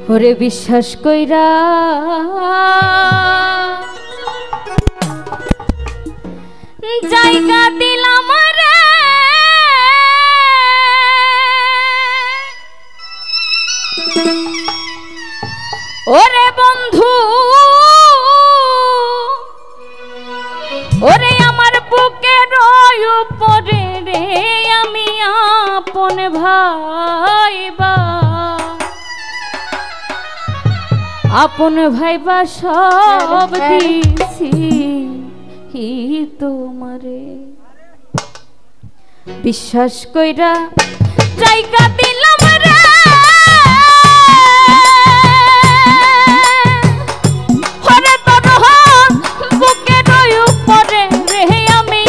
ওরে বিশ্বাস কইরা জায়গা দিলাম রে ওরে বন্ধু ওরে আমার বুকের উপরে রে আমি আপন ভাইবা আপন ভাইবা সব দিছি তোমারে বিশ্বাস কইরা জায়গা দিলাম রে ওরে তোর বুকের উপরে রে আমি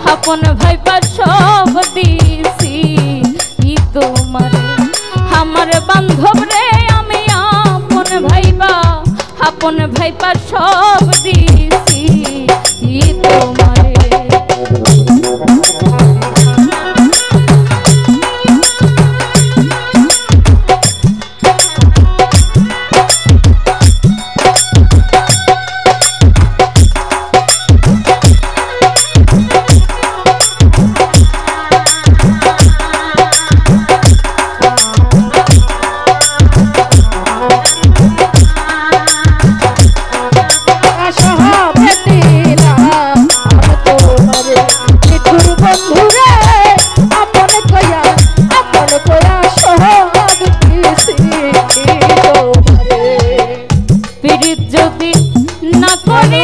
আপন ভাইবা সব দিছি তোমারে আমার বান্ধব রে আমি আপন ভাইবা সব দিছি তোমারে যদি না করি